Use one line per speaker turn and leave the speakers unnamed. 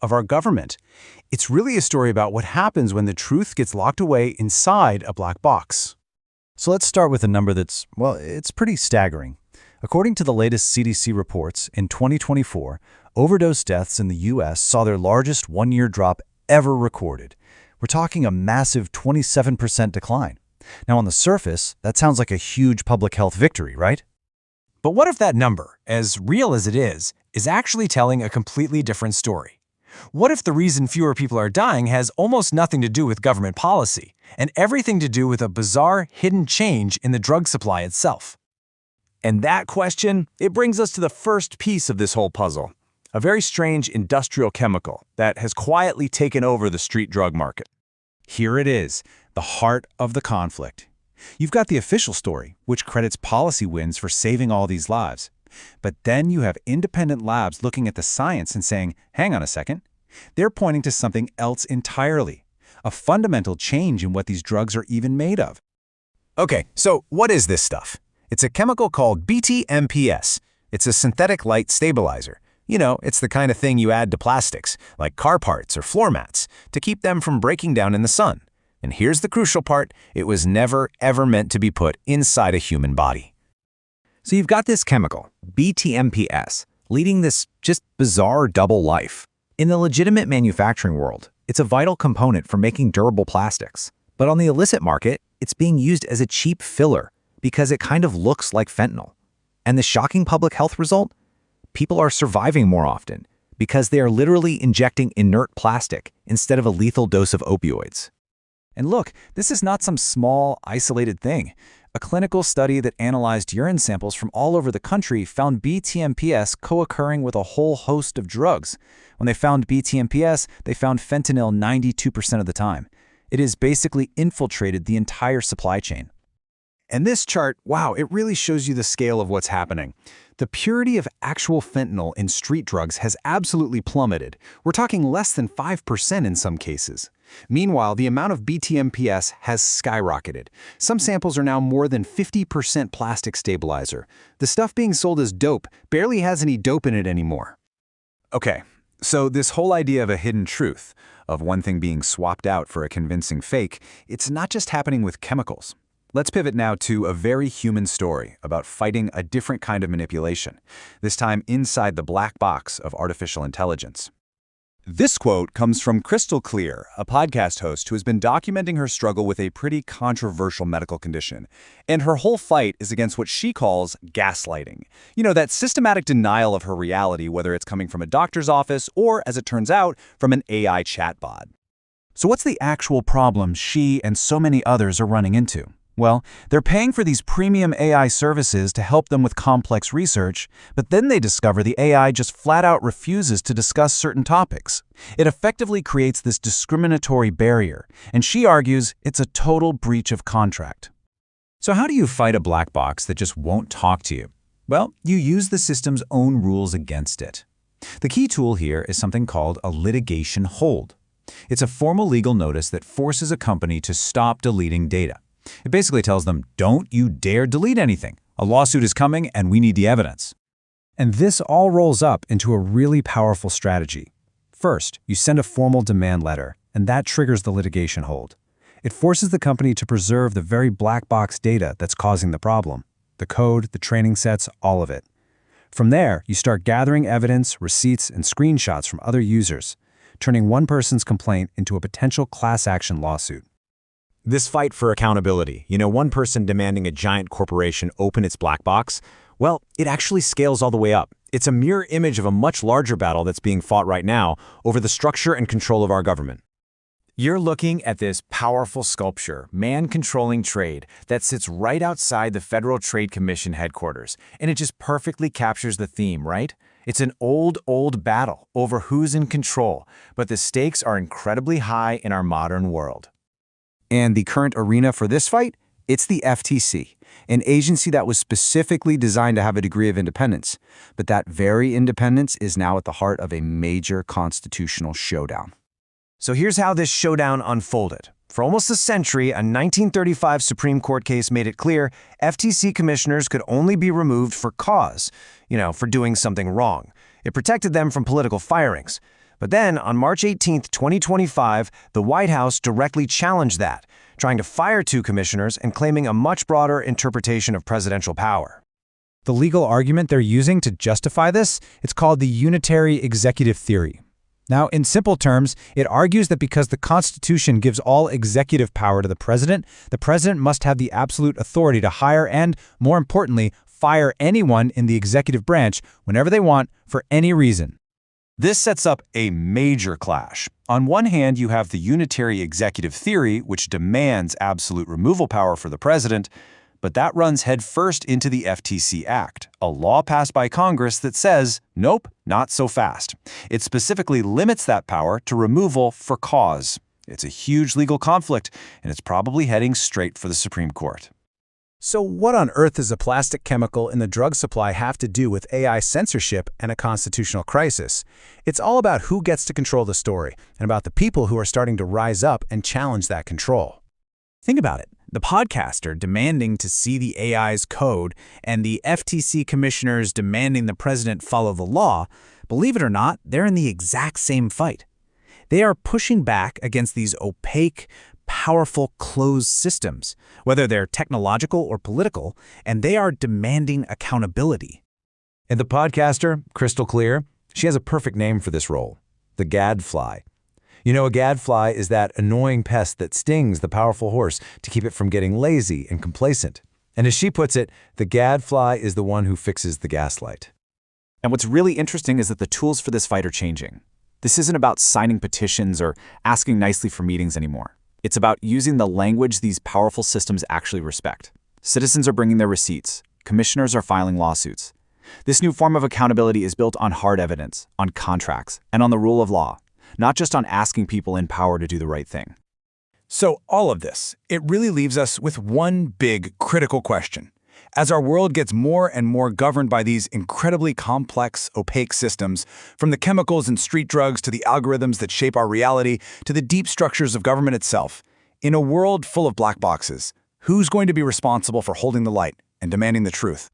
of our government. It's really a story about what happens when the truth gets locked away inside a black box. So let's start with a number that's, well, it's pretty staggering. According to the latest CDC reports, in 2024, overdose deaths in the U.S. saw their largest one-year drop ever recorded. We're talking a massive 27% decline. Now, on the surface, that sounds like a huge public health victory, right?
But what if that number, as real as it is actually telling a completely different story? What if the reason fewer people are dying has almost nothing to do with government policy, and everything to do with a bizarre, hidden change in the drug supply itself?
And that question, it brings us to the first piece of this whole puzzle, a very strange industrial chemical that has quietly taken over the street drug market.
Here it is, the heart of the conflict. You've got the official story, which credits policy wins for saving all these lives. But then you have independent labs looking at the science and saying, hang on a second. They're pointing to something else entirely, a fundamental change in what these drugs are even made of.
Okay, so what is this stuff? It's a chemical called BTMPS. It's a synthetic light stabilizer. You know, it's the kind of thing you add to plastics, like car parts or floor mats, to keep them from breaking down in the sun. And here's the crucial part, it was never, ever meant to be put inside a human body.
So you've got this chemical, BTMPS, leading this just bizarre double life. In the legitimate manufacturing world, it's a vital component for making durable plastics. But on the illicit market, it's being used as a cheap filler because it kind of looks like fentanyl. And the shocking public health result? People are surviving more often because they are literally injecting inert plastic instead of a lethal dose of opioids.
And look, this is not some small, isolated thing. A clinical study that analyzed urine samples from all over the country found BTMPS co-occurring with a whole host of drugs. When they found BTMPS, they found fentanyl 92% of the time. It has basically infiltrated the entire supply chain.
And this chart, wow, it really shows you the scale of what's happening. The purity of actual fentanyl in street drugs has absolutely plummeted. We're talking less than 5% in some cases. Meanwhile, the amount of BTMPS has skyrocketed. Some samples are now more than 50% plastic stabilizer. The stuff being sold as dope barely has any dope in it anymore.
Okay, so this whole idea of a hidden truth, of one thing being swapped out for a convincing fake, it's not just happening with chemicals. Let's pivot now to a very human story about fighting a different kind of manipulation, this time inside the black box of artificial intelligence. This quote comes from Crystal Clear, a podcast host who has been documenting her struggle with a pretty controversial medical condition. And her whole fight is against what she calls gaslighting. You know, that systematic denial of her reality, whether it's coming from a doctor's office or, as it turns out, from an AI chatbot.
So what's the actual problem she and so many others are running into? Well, they're paying for these premium AI services to help them with complex research, but then they discover the AI just flat out refuses to discuss certain topics. It effectively creates this discriminatory barrier, and she argues it's a total breach of contract.
So how do you fight a black box that just won't talk to you? Well, you use the system's own rules against it. The key tool here is something called a litigation hold. It's a formal legal notice that forces a company to stop deleting data. It basically tells them, don't you dare delete anything. A lawsuit is coming and we need the evidence.
And this all rolls up into a really powerful strategy. First, you send a formal demand letter, and that triggers the litigation hold. It forces the company to preserve the very black box data that's causing the problem. The code, the training sets, all of it. From there, you start gathering evidence, receipts, and screenshots from other users, turning one person's complaint into a potential class action lawsuit.
This fight for accountability, one person demanding a giant corporation open its black box, well, it actually scales all the way up. It's a mirror image of a much larger battle that's being fought right now over the structure and control of our government. You're looking at this powerful sculpture, man controlling trade, that sits right outside the Federal Trade Commission headquarters, and it just perfectly captures the theme, right? It's an old battle over who's in control, but the stakes are incredibly high in our modern world.
And the current arena for this fight? It's the FTC, an agency that was specifically designed to have a degree of independence. But that very independence is now at the heart of a major constitutional showdown.
So here's how this showdown unfolded. For almost a century, a 1935 Supreme Court case made it clear FTC commissioners could only be removed for cause, for doing something wrong. It protected them from political firings. But then, on March 18, 2025, the White House directly challenged that, trying to fire 2 commissioners and claiming a much broader interpretation of presidential power.
The legal argument they're using to justify this, it's called the unitary executive theory. Now, in simple terms, it argues that because the Constitution gives all executive power to the president must have the absolute authority to hire and, more importantly, fire anyone in the executive branch whenever they want for any reason.
This sets up a major clash. On one hand, you have the unitary executive theory, which demands absolute removal power for the president, but that runs headfirst into the FTC Act, a law passed by Congress that says, nope, not so fast. It specifically limits that power to removal for cause. It's a huge legal conflict, and it's probably heading straight for the Supreme Court.
So what on earth does a plastic chemical in the drug supply have to do with AI censorship and a constitutional crisis? It's all about who gets to control the story, and about the people who are starting to rise up and challenge that control.
Think about it. The podcaster demanding to see the AI's code and the FTC commissioners demanding the president follow the law, believe it or not, they're in the exact same fight. They are pushing back against these opaque, powerful, closed systems, whether they're technological or political, and they are demanding accountability.
And the podcaster, crystal clear, she has a perfect name for this role, the Gadfly. You know, a gadfly is that annoying pest that stings the powerful horse to keep it from getting lazy and complacent. And as she puts it, the gadfly is the one who fixes the gaslight.
And what's really interesting is that the tools for this fight are changing. This isn't about signing petitions or asking nicely for meetings anymore. It's about using the language these powerful systems actually respect. Citizens are bringing their receipts. Commissioners are filing lawsuits. This new form of accountability is built on hard evidence, on contracts, and on the rule of law, not just on asking people in power to do the right thing.
So all of this, it really leaves us with one big critical question. As our world gets more and more governed by these incredibly complex, opaque systems, from the chemicals and street drugs to the algorithms that shape our reality to the deep structures of government itself, in a world full of black boxes, who's going to be responsible for holding the light and demanding the truth?